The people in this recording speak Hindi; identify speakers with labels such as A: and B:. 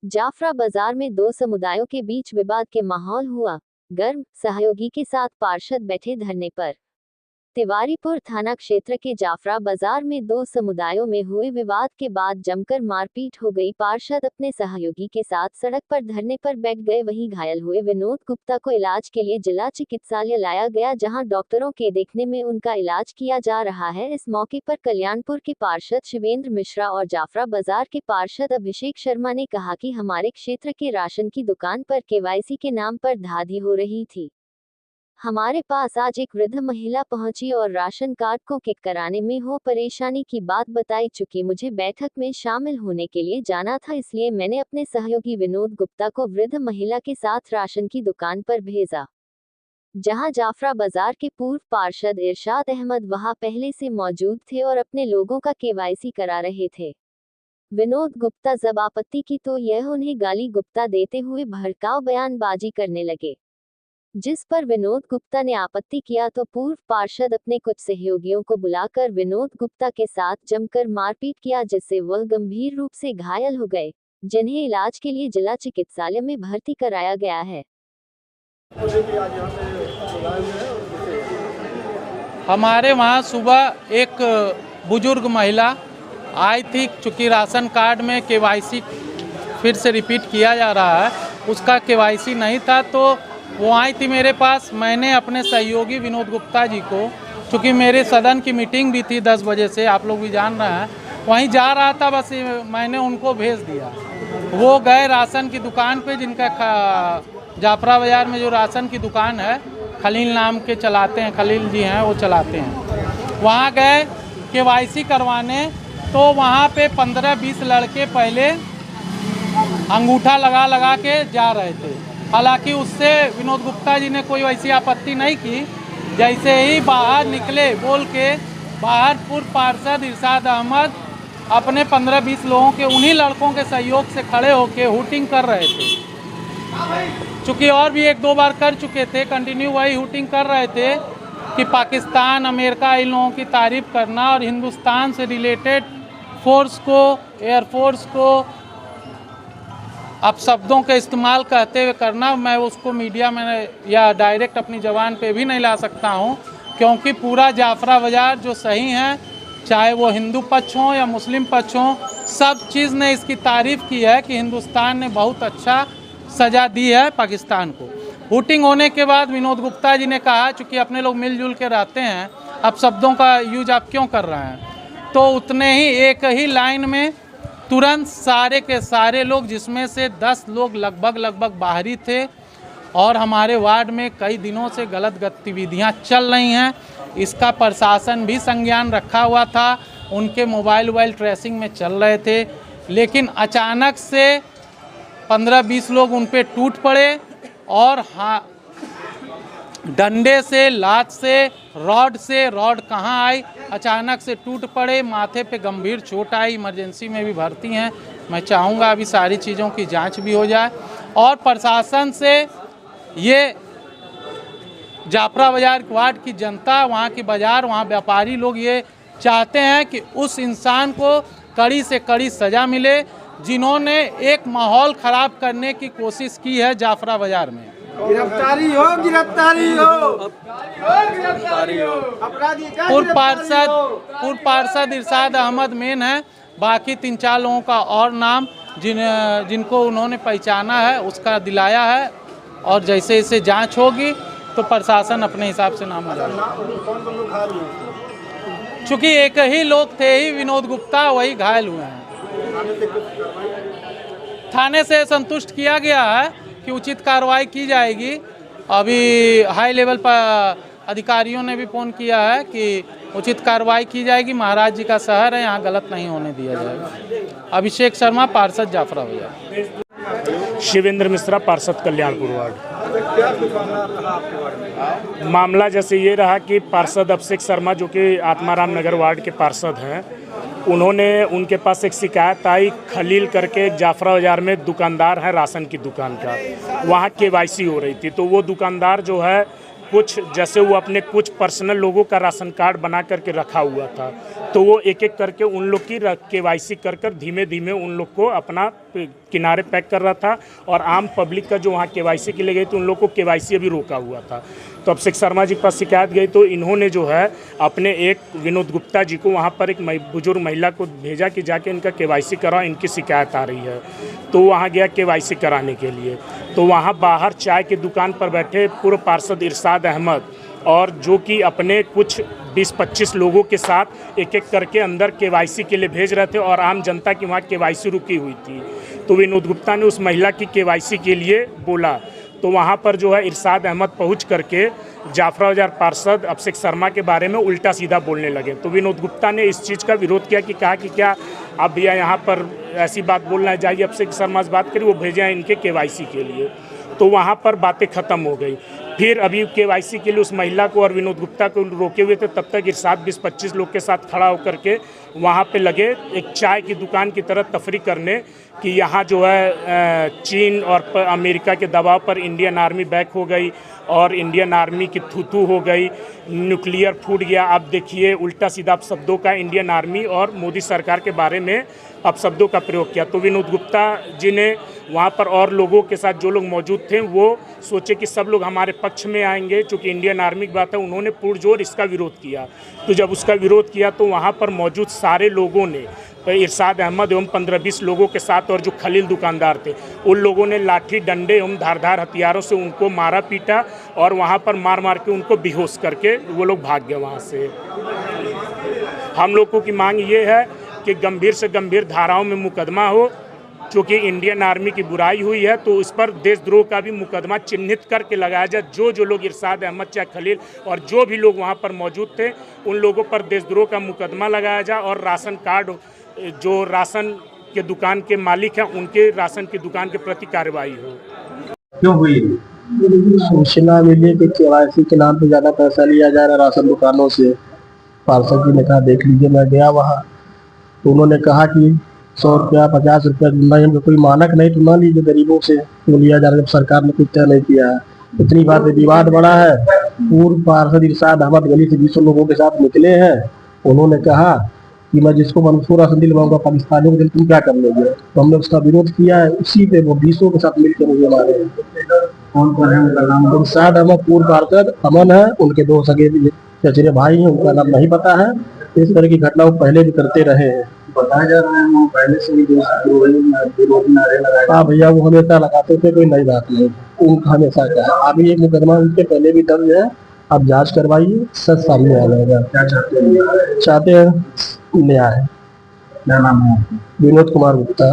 A: जाफरा बाजार में दो समुदायों के बीच विवाद के माहौल हुआ गर्म। सहयोगी के साथ पार्षद बैठे धरने पर। तिवारीपुर थाना क्षेत्र के जाफरा बाजार में दो समुदायों में हुए विवाद के बाद जमकर मारपीट हो गई। पार्षद अपने सहयोगी के साथ सड़क पर धरने पर बैठ गए। वहीं घायल हुए विनोद गुप्ता को इलाज के लिए जिला चिकित्सालय लाया गया, जहां डॉक्टरों के देखने में उनका इलाज किया जा रहा है। इस मौके पर कल्याणपुर के पार्षद शिवेंद्र मिश्रा और जाफरा बाजार के पार्षद अभिषेक शर्मा ने कहा कि हमारे क्षेत्र के राशन की दुकान पर केवाईसी के नाम पर धांधली हो रही थी। हमारे पास आज एक वृद्ध महिला पहुंची और राशन कार्ड को किक कराने में हो परेशानी की बात बताई। चुकी मुझे बैठक में शामिल होने के लिए जाना था, इसलिए मैंने अपने सहयोगी विनोद गुप्ता को वृद्ध महिला के साथ राशन की दुकान पर भेजा, जहां जाफरा बाजार के पूर्व पार्षद इरशाद अहमद वहां पहले से मौजूद थे और अपने लोगों का केवाईसी करा रहे थे। विनोद गुप्ता जब आपत्ति की तो यह उन्हें गाली गुप्ता देते हुए भड़काऊ बयानबाजी करने लगे, जिस पर विनोद गुप्ता ने आपत्ति किया तो पूर्व पार्षद अपने कुछ सहयोगियों को बुलाकर विनोद गुप्ता के साथ जमकर मारपीट किया, जिससे वह गंभीर रूप से घायल हो गए, जिन्हें इलाज के लिए जिला चिकित्सालय में भर्ती कराया गया है।
B: हमारे वहाँ सुबह एक बुजुर्ग महिला आई थी, चूँकि राशन कार्ड में केवाईसी फिर से रिपीट किया जा रहा है, उसका केवाईसी नहीं था, तो वो आई थी मेरे पास। मैंने अपने सहयोगी विनोद गुप्ता जी को, चूँकि मेरे सदन की मीटिंग भी थी 10 बजे से, आप लोग भी जान रहे हैं, वहीं जा रहा था, बस मैंने उनको भेज दिया। वो गए राशन की दुकान पे, जिनका जाफरा बाजार में जो राशन की दुकान है, खलील नाम के चलाते हैं, खलील जी हैं वो चलाते हैं। वहाँ गए केवाईसी करवाने, तो वहाँ पे 15-20 लड़के पहले अंगूठा लगा लगा के जा रहे थे। हालांकि उससे विनोद गुप्ता जी ने कोई वैसी आपत्ति नहीं की। जैसे ही बाहर निकले बोल के, बाहर पूर्व पार्षद इरशाद अहमद अपने 15-20 लोगों के, उन्हीं लड़कों के सहयोग से खड़े होके हुटिंग कर रहे थे। चूँकि और भी 1-2 बार कर चुके थे, कंटिन्यू वही हुटिंग कर रहे थे कि पाकिस्तान, अमेरिका, इन लोगों की तारीफ करना और हिंदुस्तान से रिलेटेड फोर्स को, एयरफोर्स को अपशब्दों के इस्तेमाल कहते हुए करना। मैं उसको मीडिया में या डायरेक्ट अपनी ज़बान पे भी नहीं ला सकता हूँ, क्योंकि पूरा जाफरा बाजार जो सही है, चाहे वो हिंदू पक्ष हो या मुस्लिम पक्ष हो, सब चीज़ ने इसकी तारीफ़ की है कि हिंदुस्तान ने बहुत अच्छा सज़ा दी है पाकिस्तान को। हुटिंग होने के बाद विनोद गुप्ता जी ने कहा, चूँकि अपने लोग मिलजुल के रहते हैं, अपशब्दों का यूज आप क्यों कर रहे हैं? तो उतने ही एक ही लाइन में तुरंत सारे के सारे लोग, जिसमें से 10 लोग लगभग बाहरी थे, और हमारे वार्ड में कई दिनों से गलत गतिविधियां चल रही हैं, इसका प्रशासन भी संज्ञान रखा हुआ था, उनके मोबाइल ट्रेसिंग में चल रहे थे। लेकिन अचानक से 15-20 लोग उन पे टूट पड़े और डंडे से, लात से, रॉड कहाँ आई, अचानक से टूट पड़े, माथे पे गंभीर चोट आई, इमरजेंसी में भी भर्ती हैं। मैं चाहूँगा अभी सारी चीज़ों की जांच भी हो जाए, और प्रशासन से ये जाफरा बाजार वार्ड की जनता, वहाँ की बाजार, वहाँ व्यापारी लोग ये चाहते हैं कि उस इंसान को कड़ी से कड़ी सज़ा मिले, जिन्होंने एक माहौल ख़राब करने की कोशिश की है जाफरा बाजार में।
C: गिरफ्तारी हो।
B: पूर्व पार्षद इरशाद अहमद मेन है, बाकी 3-4 लोगों का और नाम जिनको उन्होंने पहचाना है उसका दिलाया है, और जैसे इसे जांच होगी तो प्रशासन अपने हिसाब से नाम लगाएगा। चूँकि एक ही लोग थे ही, विनोद गुप्ता, वही घायल हुए हैं। थाने से संतुष्ट किया गया है कि उचित कार्रवाई की जाएगी। अभी हाई लेवल पर अधिकारियों ने भी फ़ोन किया है कि उचित कार्रवाई की जाएगी। महाराज जी का शहर है, यहाँ गलत नहीं होने दिया जाएगा। अभिषेक शर्मा, पार्षद जाफरा बाजार।
D: शिवेंद्र मिश्रा, पार्षद कल्याणपुर वार्ड। मामला जैसे ये रहा कि पार्षद अभिषेक शर्मा, जो कि आत्माराम नगर वार्ड के पार्षद हैं, उनके पास एक शिकायत आई, खलील करके जाफरा बाजार में दुकानदार है राशन की दुकान का, वहाँ केवाईसी हो रही थी। तो वो दुकानदार जो है कुछ जैसे वो अपने कुछ पर्सनल लोगों का राशन कार्ड बना करके रखा हुआ था, तो वो एक एक करके उन लोग की केवाईसी कर कर धीमे धीमे उन लोग को अपना किनारे पैक कर रहा था। और आम पब्लिक का जो वहाँ केवाईसी के लिए गई तो उन लोग को केवाईसी अभी रोका हुआ था। तो अभिषेक शर्मा जी के पास शिकायत गई तो इन्होंने जो है अपने एक विनोद गुप्ता जी को वहाँ पर एक बुजुर्ग महिला को भेजा कि जाके इनका केवाईसी कराओ, इनकी शिकायत आ रही है। तो वहाँ गया केवाईसी कराने के लिए। तो वहाँ बाहर चाय की दुकान पर बैठे पूर्व पार्षद इरशाद अहमद और जो कि अपने कुछ 20-25 लोगों के साथ एक एक करके अंदर केवाईसी के लिए भेज रहे थे और आम जनता की वहाँ केवाईसी रुकी हुई थी। तो विनोद गुप्ता ने उस महिला की केवाईसी के लिए बोला, तो वहाँ पर जो है इरशाद अहमद पहुँच करके जाफरा बाजार पार्षद अभिषेक शर्मा के बारे में उल्टा सीधा बोलने लगे। तो विनोद गुप्ता ने इस चीज़ का विरोध किया कि कहा कि क्या आप भैया यहाँ पर ऐसी बात बोलना है, जाइए अभिषेक शर्मा से बात करिए, वो भेजे हैं इनके केवाईसी के लिए। तो वहाँ पर बातें ख़त्म हो गई। फिर अभी केवाईसी के लिए उस महिला को और विनोद गुप्ता को रोके हुए थे, तब तक इरशाद 20-25 लोग के साथ खड़ा होकर के वहाँ पे लगे एक चाय की दुकान की तरह तफरी करने कि यहाँ जो है चीन और अमेरिका के दबाव पर इंडियन आर्मी बैक हो गई और इंडियन आर्मी की थू हो गई, न्यूक्लियर फूट गया। आप देखिए उल्टा सीधा शब्दों का इंडियन आर्मी और मोदी सरकार के बारे में अपशब्दों का प्रयोग किया। तो विनोद गुप्ता जी ने वहाँ पर और लोगों के साथ जो लोग मौजूद थे वो सोचे कि सब लोग हमारे पक्ष में आएंगे, चूँकि इंडियन आर्मी की बात है। उन्होंने पुरजोर इसका विरोध किया। तो जब उसका विरोध किया तो वहाँ पर मौजूद सारे लोगों ने इरशाद अहमद एवं 15-20 लोगों के साथ और जो खलील दुकानदार थे उन लोगों ने लाठी डंडे एवं धारदार हथियारों से उनको मारा पीटा और वहाँ पर मार मार के उनको बेहोश करके वो लोग भाग गए वहाँ से। हम लोगों की मांग ये है कि गंभीर से गंभीर धाराओं में मुकदमा हो, क्योंकि इंडियन आर्मी की बुराई हुई है तो उस पर देशद्रोह का भी मुकदमा चिन्हित करके लगाया जाए। जो लोग इरशाद अहमद चाहे खलील और जो भी लोग वहाँ पर मौजूद थे उन लोगों पर देशद्रोह का मुकदमा लगाया जाए और राशन कार्ड जो राशन के दुकान के मालिक हैं उनके राशन की दुकान के प्रति कार्रवाई हो।
C: क्यों हुई?
E: सूचना मिली कि केवाईसी के नाम पे ज़्यादा पैसा लिया जा रहा है राशन दुकानों से। पार्षद जी ने कहा देख लीजिए, मैं गया वहाँ तो उन्होंने कहा कि 100 रुपया 50 रुपया नहीं, कोई मानक नहीं तो ना लीजिए, गरीबों से तो लिया जा रहा है। जब सरकार ने कुछ तय नहीं किया है, इतनी बात विवाद बढ़ा है। पूर्व पार्षद इरशाद अहमद गली से 20 लोगों के साथ निकले हैं। उन्होंने कहा कि मैं जिसको मंसूर राशन दिलवाऊंगा पाकिस्तानियों को तुम क्या कर लोगे। तो हमने उसका विरोध किया है, उसी पे वो 20 के साथ मिलकर मुझे मारे।
C: कौन कौन है उनका नाम?
E: इरशाद अहमद पूर्व पार्षद, अमन है, उनके 2 सगे चचेरे भाई हैं, उनका नाम नहीं पता है। इस तरह की घटना वो पहले भी करते रहे हैं।
C: बताया जा रहा है वो पहले से ही विरोध नारे लगाए।
E: हाँ भैया, वो हमेशा लगाते थे, कोई नई बात नहीं, उनका हमेशा का है। अभी एक मुकदमा उनके पहले भी दर्ज है, आप जांच करवाइए, सच सामने आ जाएगा।
C: क्या चाहते हैं?
E: चाहते हैं न्याय।
C: क्या नाम है?
E: विनोद कुमार गुप्ता।